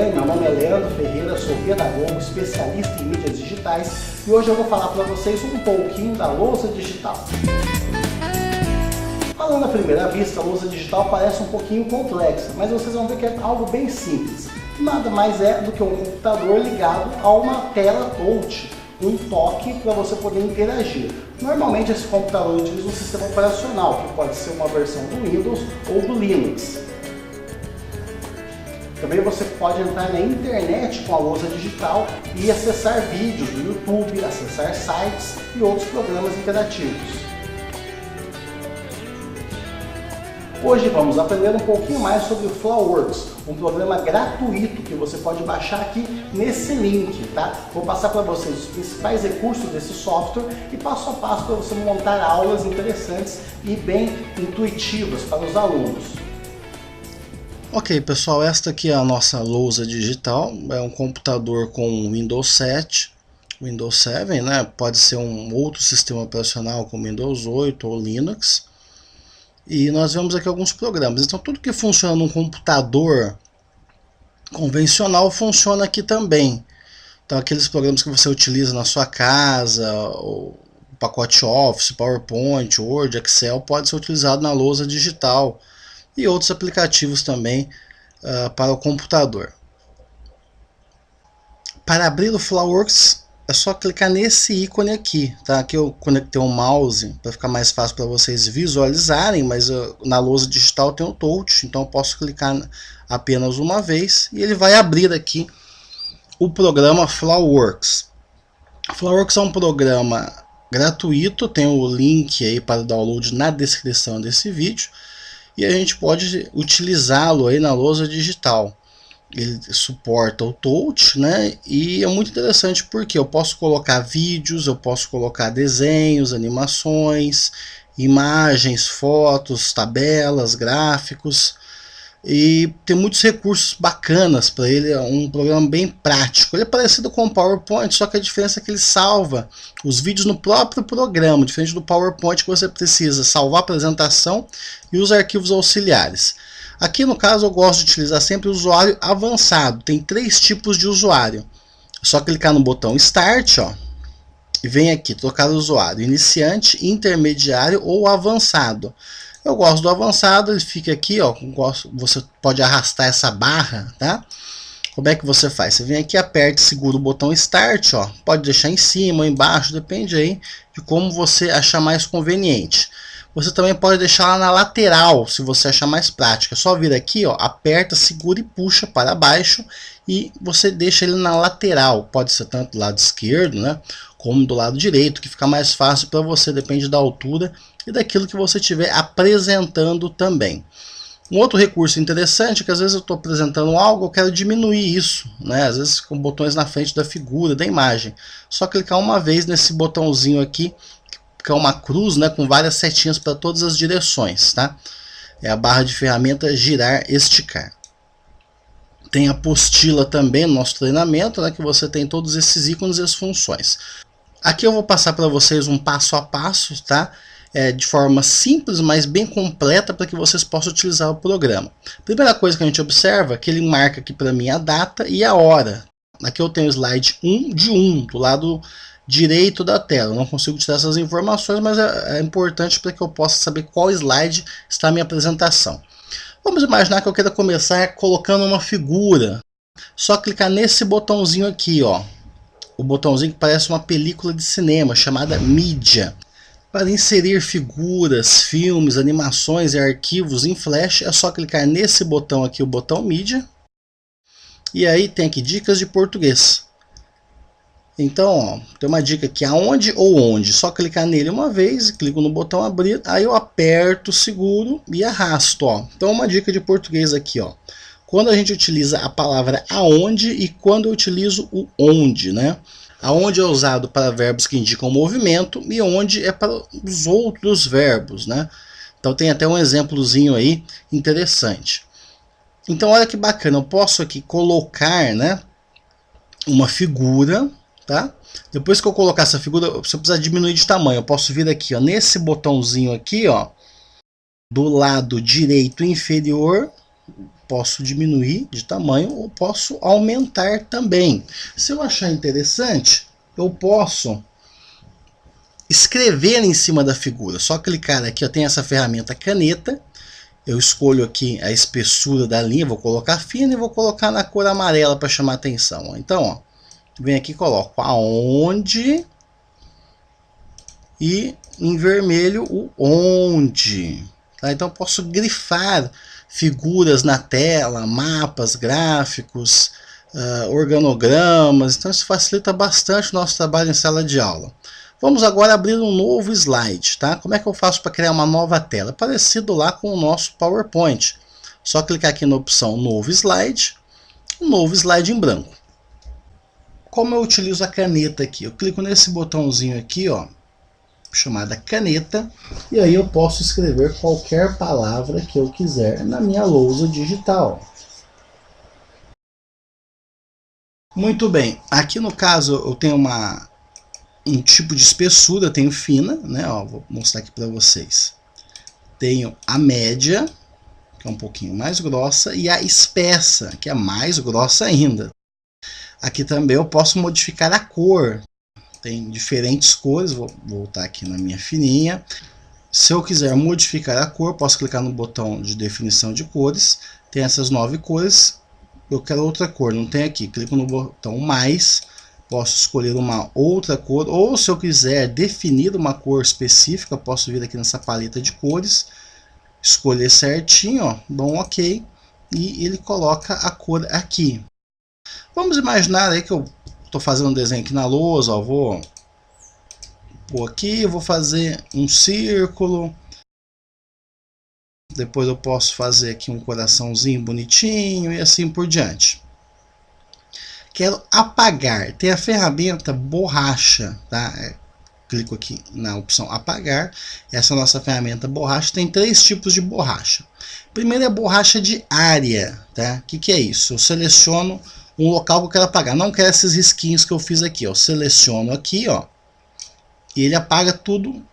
bem? Meu nome é Leandro Ferreira, sou pedagogo, especialista em mídias digitais e hoje eu vou falar para vocês um pouquinho da lousa digital. Falando à primeira vista, a lousa digital parece um pouquinho complexa, mas vocês vão ver que é algo bem simples. Nada mais é do que um computador ligado a uma tela touch, um toque para você poder interagir. Normalmente esse computador utiliza um sistema operacional, que pode ser uma versão do Windows ou do Linux. Também você pode entrar na internet com a lousa digital e acessar vídeos do YouTube, acessar sites e outros programas interativos. Hoje vamos aprender um pouquinho mais sobre o Flowworks, um programa gratuito que você pode baixar aqui nesse link, tá? Vou passar para vocês os principais recursos desse software e passo a passo para você montar aulas interessantes e bem intuitivas para os alunos. Ok, pessoal, esta aqui é a nossa lousa digital, é um computador com Windows 7, Windows 7, né? Pode ser um outro sistema operacional como Windows 8 ou Linux. E nós vemos aqui alguns programas. Então tudo que funciona num computador convencional funciona aqui também. Então aqueles programas que você utiliza na sua casa, o pacote Office, PowerPoint, Word, Excel, pode ser utilizado na lousa digital. E outros aplicativos também para o computador. Para abrir o Flowworks é só clicar nesse ícone aqui, tá? Aqui eu conectei um mouse para ficar mais fácil para vocês visualizarem, mas na lousa digital tem o touch, então eu posso clicar apenas uma vez e ele vai abrir aqui o programa Flowworks. Flowworks é um programa gratuito, tem o link aí para download na descrição desse vídeo. E a gente pode utilizá-lo aí na lousa digital. Ele suporta o touch, né? E é muito interessante porque eu posso colocar vídeos, eu posso colocar desenhos, animações, imagens, fotos, tabelas, gráficos. E tem muitos recursos bacanas para ele, é um programa bem prático. Ele é parecido com o PowerPoint, só que a diferença é que ele salva os vídeos no próprio programa, diferente do PowerPoint que você precisa salvar a apresentação e os arquivos auxiliares. Aqui no caso eu gosto de utilizar sempre o usuário avançado, tem 3 tipos de usuário. É só clicar no botão Start, ó, e vem aqui, trocar o usuário, iniciante, intermediário ou avançado. Eu gosto do avançado, ele fica aqui, ó, você pode arrastar essa barra, tá? Como é que você faz? Você vem aqui, aperta e segura o botão Start, ó, pode deixar em cima ou embaixo, depende aí de como você achar mais conveniente. Você também pode deixar lá na lateral, se você achar mais prático. É só vir aqui, ó, aperta, segura e puxa para baixo e você deixa ele na lateral. Pode ser tanto do lado esquerdo, né, como do lado direito, que fica mais fácil para você, depende da altura e daquilo que você estiver apresentando também. Um outro recurso interessante é que às vezes eu estou apresentando algo, eu quero diminuir isso, né? Às vezes com botões na frente da figura, da imagem. Só clicar uma vez nesse botãozinho aqui, que é uma cruz, né, com várias setinhas para todas as direções, tá? É a barra de ferramenta girar, esticar. Tem a apostila também no nosso treinamento, né, que você tem todos esses ícones e as funções. Aqui eu vou passar para vocês um passo a passo, tá? De forma simples, mas bem completa para que vocês possam utilizar o programa. Primeira coisa que a gente observa é que ele marca aqui para mim a data e a hora. Aqui eu tenho o slide 1 de 1, do lado direito da tela. Eu não consigo tirar essas informações, mas é importante para que eu possa saber qual slide está a minha apresentação. Vamos imaginar que eu queira começar colocando uma figura. Só clicar nesse botãozinho aqui, ó. O botãozinho que parece uma película de cinema, chamada mídia. Para inserir figuras, filmes, animações e arquivos em Flash, é só clicar nesse botão aqui, o botão mídia. E aí tem aqui dicas de português. Então, ó, tem uma dica aqui, aonde ou onde. Só clicar nele uma vez, clico no botão abrir, aí eu aperto, seguro e arrasto, ó. Então uma dica de português aqui, ó. Quando a gente utiliza a palavra aonde e quando eu utilizo o onde, né? Aonde é usado para verbos que indicam movimento e onde é para os outros verbos, né? Então tem até um exemplozinho aí interessante. Então olha que bacana, eu posso aqui colocar, né, uma figura, tá? Depois que eu colocar essa figura, você precisa diminuir de tamanho. Eu posso vir aqui, ó, nesse botãozinho aqui, ó, do lado direito inferior, posso diminuir de tamanho ou posso aumentar também. Se eu achar interessante, eu posso escrever em cima da figura. Só clicar aqui, eu tenho essa ferramenta caneta. Eu escolho aqui a espessura da linha, vou colocar fina e vou colocar na cor amarela para chamar atenção. Então, ó, vem aqui e coloco aonde e em vermelho o onde. Tá? Então, eu posso grifar figuras na tela, mapas, gráficos, organogramas. Então, isso facilita bastante o nosso trabalho em sala de aula. Vamos agora abrir um novo slide, tá? Como é que eu faço para criar uma nova tela? Parecido lá com o nosso PowerPoint. Só clicar aqui na opção Novo Slide, um novo slide em branco. Como eu utilizo a caneta aqui? Eu clico nesse botãozinho aqui, ó, chamada caneta, e aí eu posso escrever qualquer palavra que eu quiser na minha lousa digital. Muito bem, aqui no caso eu tenho um tipo de espessura, eu tenho fina, né? Ó, vou mostrar aqui para vocês. Tenho a média, que é um pouquinho mais grossa, e a espessa, que é mais grossa ainda. Aqui também eu posso modificar a cor. Tem diferentes cores, vou voltar aqui na minha fininha. Se eu quiser modificar a cor, posso clicar no botão de definição de cores. Tem essas 9 cores. Eu quero outra cor, não tem aqui. Clico no botão mais. Posso escolher uma outra cor, ou se eu quiser definir uma cor específica, posso vir aqui nessa paleta de cores, escolher certinho, ó, dou um OK, e ele coloca a cor aqui. Vamos imaginar aí que eu estou fazendo um desenho aqui na lousa, ó, vou pôr aqui, vou fazer um círculo, depois eu posso fazer aqui um coraçãozinho bonitinho e assim por diante. Quero apagar, tem a ferramenta borracha, tá? Clico aqui na opção apagar, essa é a nossa ferramenta borracha, tem 3 tipos de borracha. Primeiro é a borracha de área, tá? O que é isso? Eu seleciono um local que eu quero apagar, não quero esses risquinhos que eu fiz aqui, ó. Seleciono aqui, ó, e ele apaga tudo,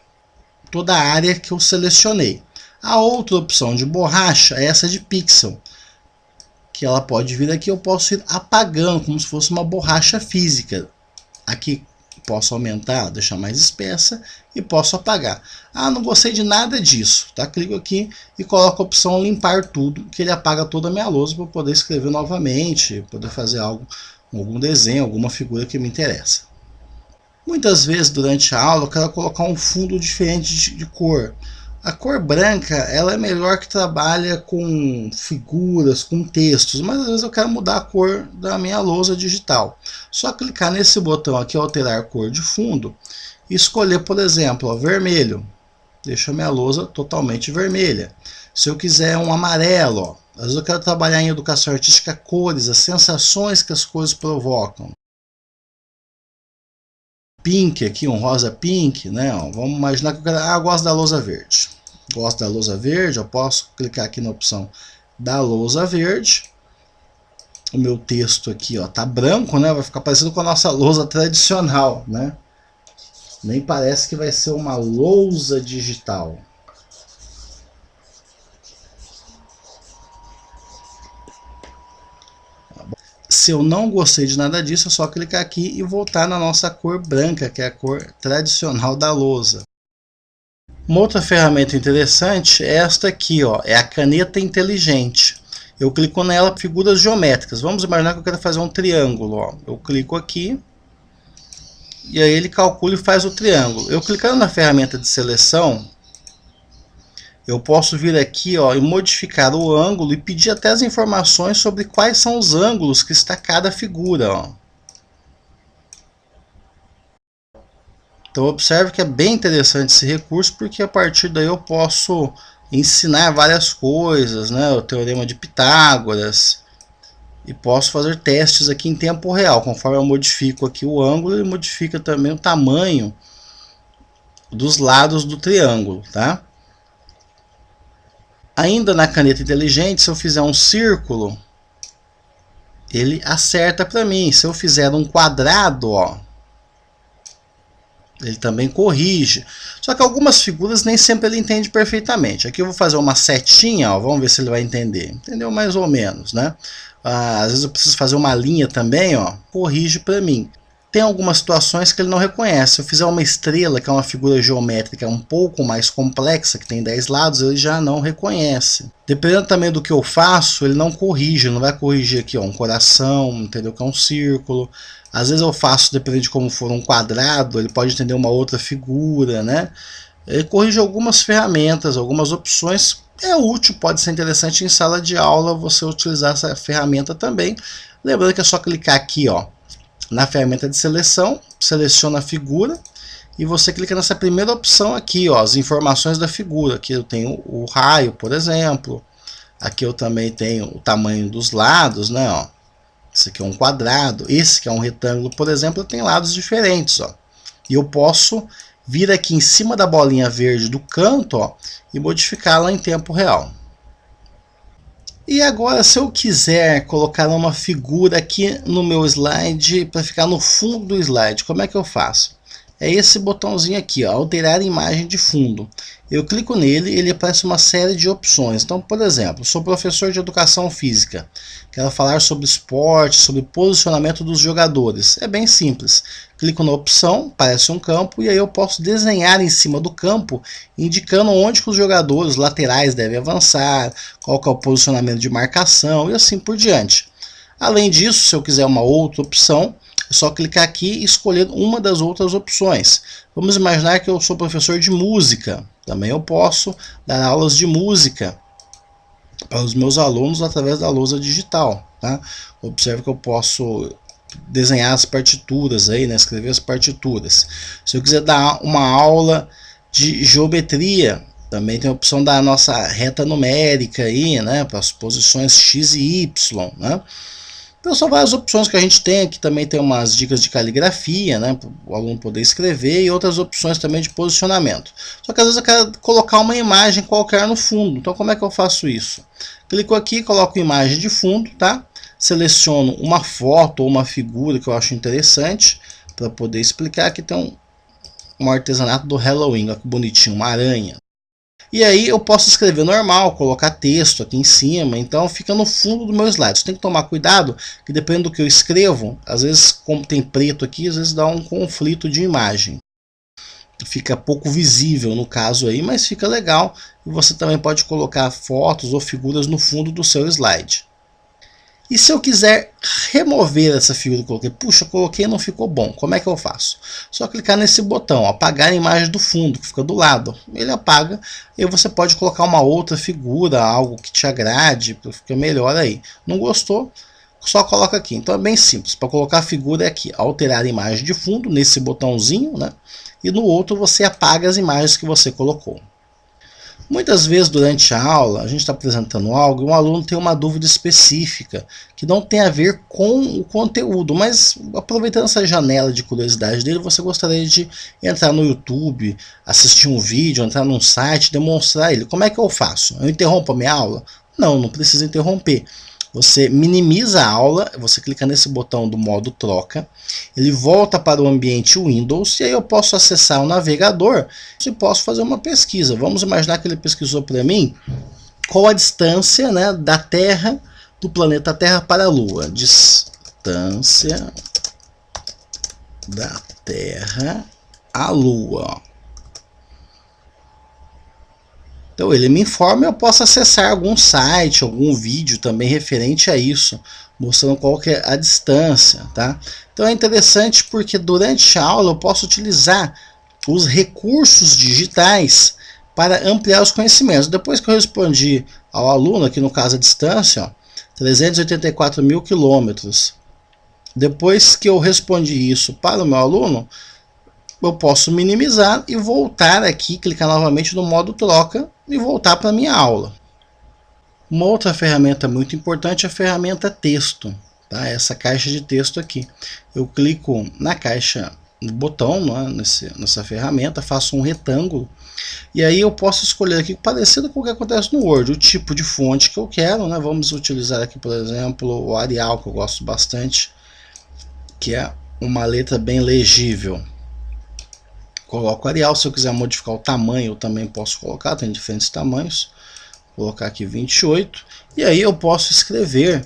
toda a área que eu selecionei. A outra opção de borracha é essa de pixel, que ela pode vir aqui, eu posso ir apagando, como se fosse uma borracha física. Aqui posso aumentar, deixar mais espessa e posso apagar. Ah, não gostei de nada disso, tá? Clico aqui e coloco a opção limpar tudo, que ele apaga toda a minha lousa para eu poder escrever novamente, poder fazer algo, algum desenho, alguma figura que me interessa. Muitas vezes durante a aula eu quero colocar um fundo diferente de cor. A cor branca, ela é melhor que trabalha com figuras, com textos, mas às vezes eu quero mudar a cor da minha lousa digital. Só clicar nesse botão aqui, alterar cor de fundo, e escolher, por exemplo, ó, vermelho. Deixa a minha lousa totalmente vermelha. Se eu quiser um amarelo, ó, às vezes eu quero trabalhar em educação artística cores, as sensações que as cores provocam. Pink aqui, um rosa pink, né? Ó, vamos imaginar que eu quero, eu gosto da lousa verde. Gosto da lousa verde, eu posso clicar aqui na opção da lousa verde. O meu texto aqui, ó, tá branco, né? Vai ficar parecido com a nossa lousa tradicional, né? Nem parece que vai ser uma lousa digital. Se eu não gostei de nada disso, é só clicar aqui e voltar na nossa cor branca, que é a cor tradicional da lousa. Uma outra ferramenta interessante é esta aqui, ó, é a caneta inteligente. Eu clico nela, figuras geométricas. Vamos imaginar que eu quero fazer um triângulo, ó. Eu clico aqui e aí ele calcula e faz o triângulo. Eu clicando na ferramenta de seleção, eu posso vir aqui, ó, e modificar o ângulo e pedir até as informações sobre quais são os ângulos que está cada figura, ó. Então observe que é bem interessante esse recurso, porque a partir daí eu posso ensinar várias coisas, né? O teorema de Pitágoras, e posso fazer testes aqui em tempo real. Conforme eu modifico aqui o ângulo, ele modifica também o tamanho dos lados do triângulo, tá? Ainda na caneta inteligente, se eu fizer um círculo, ele acerta para mim. Se eu fizer um quadrado, ó, Ele também corrige. Só que algumas figuras nem sempre ele entende perfeitamente. Aqui eu vou fazer uma setinha, ó, vamos ver se ele vai entender. Entendeu mais ou menos, né? Às vezes eu preciso fazer uma linha também, ó, corrige para mim. Tem algumas situações que ele não reconhece. Se eu fizer uma estrela, que é uma figura geométrica um pouco mais complexa, que tem 10 lados, ele já não reconhece. Dependendo também do que eu faço, ele não corrige, não vai corrigir aqui ó, um coração, entendeu? Que é um círculo. Às vezes eu faço, dependendo de como for, um quadrado, ele pode entender uma outra figura, né? Ele corrige algumas ferramentas, algumas opções. É útil, pode ser interessante em sala de aula você utilizar essa ferramenta também. Lembrando que é só clicar aqui, ó, na ferramenta de seleção, seleciona a figura e você clica nessa primeira opção aqui, ó, as informações da figura. Aqui eu tenho o raio, por exemplo. Aqui eu também tenho o tamanho dos lados, né, ó. Esse aqui é um quadrado, esse que é um retângulo, por exemplo, tem lados diferentes, ó. E eu posso vir aqui em cima da bolinha verde do canto, ó, e modificá-la em tempo real. E agora, se eu quiser colocar uma figura aqui no meu slide para ficar no fundo do slide, como é que eu faço? É esse botãozinho aqui, ó, alterar imagem de fundo. Eu clico nele e ele aparece uma série de opções. Então, por exemplo, sou professor de educação física, quero falar sobre esporte, sobre posicionamento dos jogadores. É bem simples. Clico na opção, aparece um campo e aí eu posso desenhar em cima do campo, indicando onde que os jogadores laterais devem avançar, qual que é o posicionamento de marcação e assim por diante. Além disso, se eu quiser uma outra opção, é só clicar aqui e escolher uma das outras opções. Vamos imaginar que eu sou professor de música. Também eu posso dar aulas de música para os meus alunos através da lousa digital. Tá? Observe que eu posso desenhar as partituras, aí, né? Escrever as partituras. Se eu quiser dar uma aula de geometria, também tem a opção da nossa reta numérica, aí, né? Para as posições X e Y. Né? Então são várias opções que a gente tem. Aqui também tem umas dicas de caligrafia, né, para o aluno poder escrever, e outras opções também de posicionamento. Só que às vezes eu quero colocar uma imagem qualquer no fundo. Então como é que eu faço isso? Clico aqui, coloco imagem de fundo, tá? Seleciono uma foto ou uma figura que eu acho interessante para poder explicar. Aqui tem um artesanato do Halloween, olha que bonitinho, uma aranha. E aí eu posso escrever normal, colocar texto aqui em cima, então fica no fundo do meu slide. Você tem que tomar cuidado, que dependendo do que eu escrevo, às vezes como tem preto aqui, às vezes dá um conflito de imagem. Fica pouco visível no caso aí, mas fica legal. E você também pode colocar fotos ou figuras no fundo do seu slide. E se eu quiser remover essa figura que eu coloquei, puxa, coloquei e não ficou bom, como é que eu faço? Só clicar nesse botão, apagar a imagem do fundo, que fica do lado. Ele apaga e você pode colocar uma outra figura, algo que te agrade, para ficar melhor aí. Não gostou? Só coloca aqui. Então é bem simples. Para colocar a figura é aqui, alterar a imagem de fundo, nesse botãozinho, né? E no outro você apaga as imagens que você colocou. Muitas vezes durante a aula, a gente está apresentando algo e um aluno tem uma dúvida específica que não tem a ver com o conteúdo, mas aproveitando essa janela de curiosidade dele, você gostaria de entrar no YouTube, assistir um vídeo, entrar num site, demonstrar ele. Como é que eu faço? Eu interrompo a minha aula? Não, não precisa interromper. Você minimiza a aula, você clica nesse botão do modo troca, ele volta para o ambiente Windows e aí eu posso acessar o navegador e posso fazer uma pesquisa. Vamos imaginar que ele pesquisou para mim qual a distância, né, da Terra, do planeta Terra para a Lua. Distância da Terra à Lua. Então ele me informa e eu posso acessar algum site, algum vídeo também referente a isso, mostrando qual que é a distância, tá? Então é interessante porque durante a aula eu posso utilizar os recursos digitais para ampliar os conhecimentos. Depois que eu respondi ao aluno, aqui no caso a distância, ó, 384 mil quilômetros. Depois que eu respondi isso para o meu aluno, eu posso minimizar e voltar aqui, clicar novamente no modo troca e voltar para a minha aula. Uma outra ferramenta muito importante é a ferramenta texto, tá? Essa caixa de texto aqui. Eu clico na caixa, no botão, né, nessa ferramenta, faço um retângulo e aí eu posso escolher aqui, parecido com o que acontece no Word, o tipo de fonte que eu quero, né? Vamos utilizar aqui, por exemplo, o Arial, que eu gosto bastante, que é uma letra bem legível. coloco Arial. Se eu quiser modificar o tamanho, eu também posso colocar, tem diferentes tamanhos. Vou colocar aqui 28. E aí eu posso escrever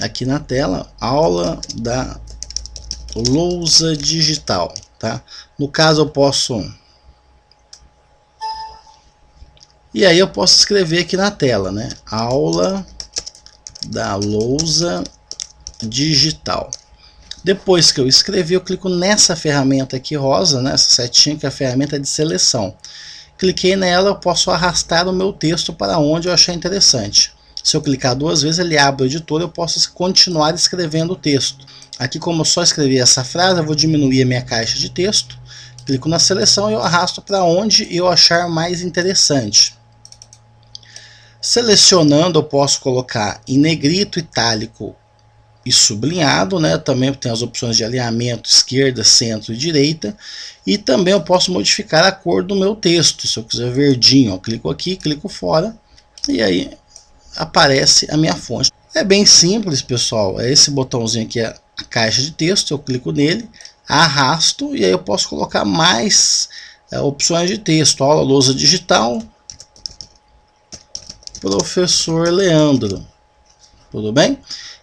aqui na tela, aula da lousa digital, tá? No caso eu posso... E aí eu posso escrever aqui na tela, né? Aula da lousa digital. Depois que eu escrevi, eu clico nessa ferramenta aqui rosa, né? Essa setinha que é a ferramenta de seleção. Cliquei nela, eu posso arrastar o meu texto para onde eu achar interessante. Se eu clicar 2 vezes, ele abre o editor, eu posso continuar escrevendo o texto. Aqui, como eu só escrevi essa frase, eu vou diminuir a minha caixa de texto. Clico na seleção e eu arrasto para onde eu achar mais interessante. Selecionando, eu posso colocar em negrito, itálico e sublinhado, né? Também tem as opções de alinhamento, esquerda, centro e direita. E também eu posso modificar a cor do meu texto. Se eu quiser verdinho, eu clico aqui, clico fora e aí aparece a minha fonte. É bem simples, pessoal. É esse botãozinho aqui, é a caixa de texto. Eu clico nele, arrasto e aí eu posso colocar mais opções de texto. Aula lousa digital, professor Leandro. Tudo bem?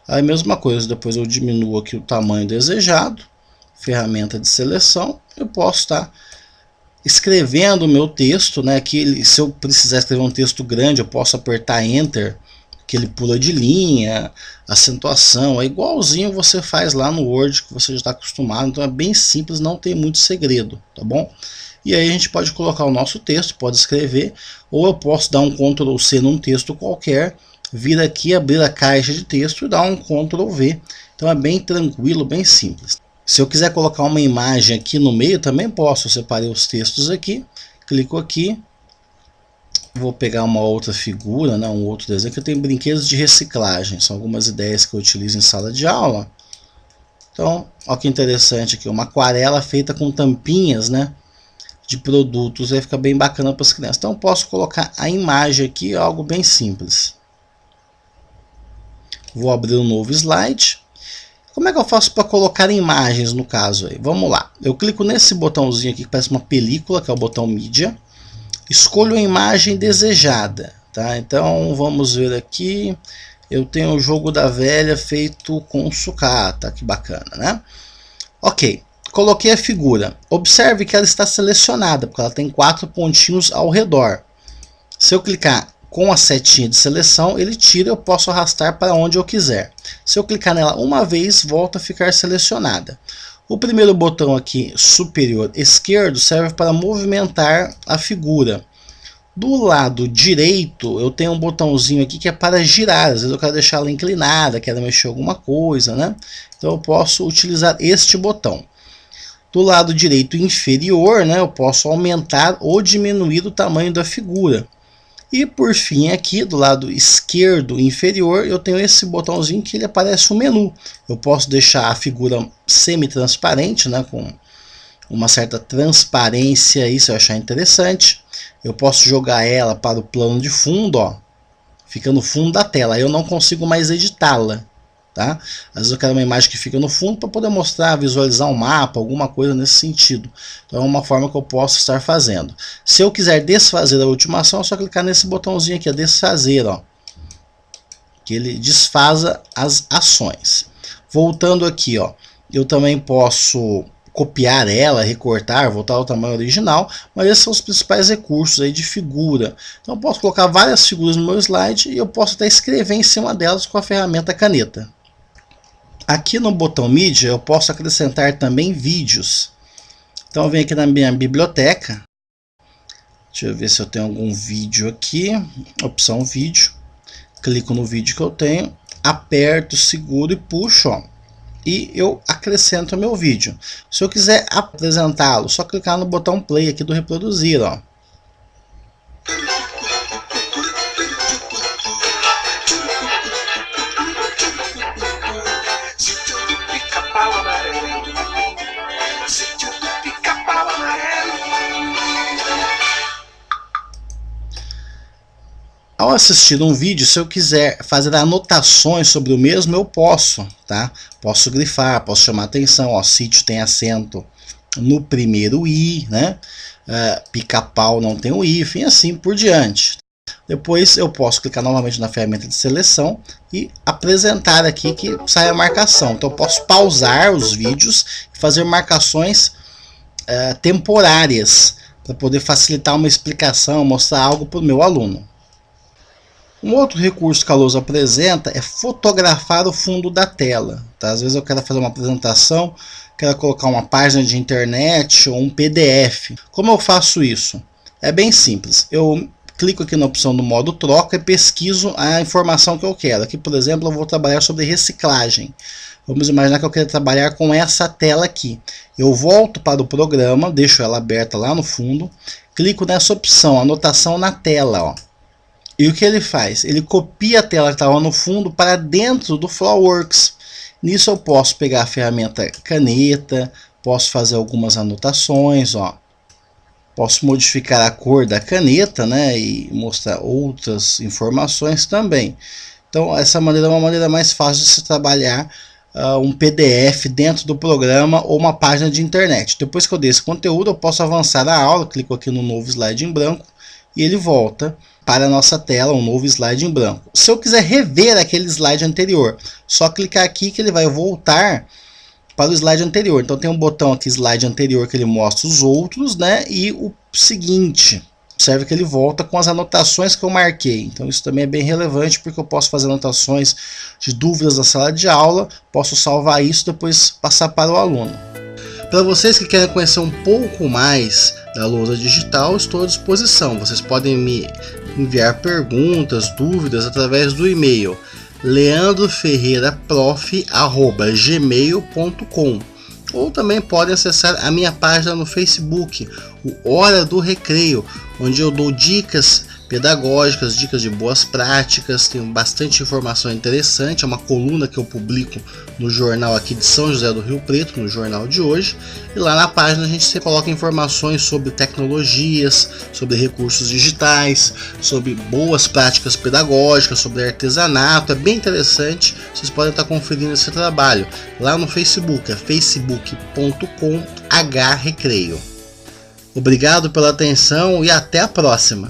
Aí mesma coisa, depois eu diminuo aqui o tamanho desejado, ferramenta de seleção, eu posso estar escrevendo o meu texto, né? Aqui, se eu precisar escrever um texto grande, eu posso apertar Enter, que ele pula de linha, acentuação, é igualzinho você faz lá no Word, que você já está acostumado, então é bem simples, não tem muito segredo, tá bom? E aí a gente pode colocar o nosso texto, pode escrever, ou eu posso dar um Ctrl C num texto qualquer, vir aqui, abrir a caixa de texto e dar um Ctrl V. Então é bem tranquilo, bem simples. Se eu quiser colocar uma imagem aqui no meio, também posso. Eu separei os textos aqui, clico aqui, vou pegar uma outra figura, né, um outro desenho, que eu tenho brinquedos de reciclagem. São algumas ideias que eu utilizo em sala de aula. Então, olha que interessante aqui, uma aquarela feita com tampinhas, né, de produtos, vai ficar bem bacana para as crianças. Então, eu posso colocar a imagem aqui, algo bem simples. Vou abrir um novo slide. Como é que eu faço para colocar imagens no caso aí? Vamos lá. Eu clico nesse botãozinho aqui que parece uma película, que é o botão mídia. Escolho a imagem desejada, tá? Então vamos ver aqui. Eu tenho o jogo da velha feito com sucata, que bacana, né? Ok. Coloquei a figura. Observe que ela está selecionada, porque ela tem 4 pontinhos ao redor. Se eu clicar com a setinha de seleção, ele tira, eu posso arrastar para onde eu quiser. Se eu clicar nela uma vez, volta a ficar selecionada. O primeiro botão aqui, superior esquerdo, serve para movimentar a figura. Do lado direito, eu tenho um botãozinho aqui que é para girar. Às vezes eu quero deixar ela inclinada, quero mexer alguma coisa, né? Então eu posso utilizar este botão. Do lado direito inferior, né, eu posso aumentar ou diminuir o tamanho da figura. E por fim aqui do lado esquerdo inferior eu tenho esse botãozinho que ele aparece um menu. Eu posso deixar a figura semi-transparente, né, com uma certa transparência aí, se eu achar interessante. Eu posso jogar ela para o plano de fundo, ó, fica no fundo da tela, aí eu não consigo mais editá-la. Tá? Às vezes eu quero uma imagem que fica no fundo para poder mostrar, visualizar um mapa, alguma coisa nesse sentido. Então é uma forma que eu posso estar fazendo. Se eu quiser desfazer a última ação, é só clicar nesse botãozinho aqui, desfazer, ó, que ele desfaza as ações. Voltando aqui, ó, eu também posso copiar ela, recortar, voltar ao tamanho original, mas esses são os principais recursos aí de figura. Então eu posso colocar várias figuras no meu slide e eu posso até escrever em cima delas com a ferramenta caneta. Aqui no botão mídia eu posso acrescentar também vídeos. Então eu venho aqui na minha biblioteca. Deixa eu ver se eu tenho algum vídeo aqui. Opção vídeo. Clico no vídeo que eu tenho. Aperto, seguro e puxo, ó, e eu acrescento o meu vídeo. Se eu quiser apresentá-lo, só clicar no botão play aqui do reproduzir, ó. Ao assistir um vídeo, se eu quiser fazer anotações sobre o mesmo, eu posso, tá? Posso grifar, posso chamar atenção, ó, sítio tem acento no primeiro i, né? Pica-pau não tem o hífen, e assim por diante. Depois eu posso clicar novamente na ferramenta de seleção e apresentar aqui que sai a marcação. Então eu posso pausar os vídeos e fazer marcações temporárias para poder facilitar uma explicação, mostrar algo para o meu aluno. Um outro recurso que a lousa apresenta é fotografar o fundo da tela. Tá? Às vezes eu quero fazer uma apresentação, quero colocar uma página de internet ou um PDF. Como eu faço isso? É bem simples. Eu clico aqui na opção do modo troca e pesquiso a informação que eu quero. Aqui, por exemplo, eu vou trabalhar sobre reciclagem. Vamos imaginar que eu quero trabalhar com essa tela aqui. Eu volto para o programa, deixo ela aberta lá no fundo, clico nessa opção, anotação na tela. Ó. E o que ele faz? Ele copia a tela que estava no fundo para dentro do Flowworks. Nisso eu posso pegar a ferramenta caneta, posso fazer algumas anotações, ó. Posso modificar a cor da caneta, né, e mostrar outras informações também. Então essa maneira é uma maneira mais fácil de se trabalhar um PDF dentro do programa ou uma página de internet. Depois que eu dei esse conteúdo, eu posso avançar a aula, clico aqui no novo slide em branco e ele volta para a nossa tela, um novo slide em branco. Se eu quiser rever aquele slide anterior, só clicar aqui que ele vai voltar para o slide anterior. Então tem um botão aqui, slide anterior, que ele mostra os outros, né? E o seguinte, observe que ele volta com as anotações que eu marquei. Então isso também é bem relevante, porque eu posso fazer anotações de dúvidas na sala de aula, posso salvar isso e depois passar para o aluno. Para vocês que querem conhecer um pouco mais da lousa digital, estou à disposição. Vocês podem me enviar perguntas, dúvidas através do e-mail leandroferreiraprof@gmail.com, ou também podem acessar a minha página no Facebook, o Hora do Recreio, onde eu dou dicas pedagógicas, dicas de boas práticas, tem bastante informação interessante, é uma coluna que eu publico no jornal aqui de São José do Rio Preto, no jornal de hoje, e lá na página a gente sempre coloca informações sobre tecnologias, sobre recursos digitais, sobre boas práticas pedagógicas, sobre artesanato, é bem interessante, vocês podem estar conferindo esse trabalho lá no Facebook, é facebook.com/recreio. Obrigado pela atenção e até a próxima!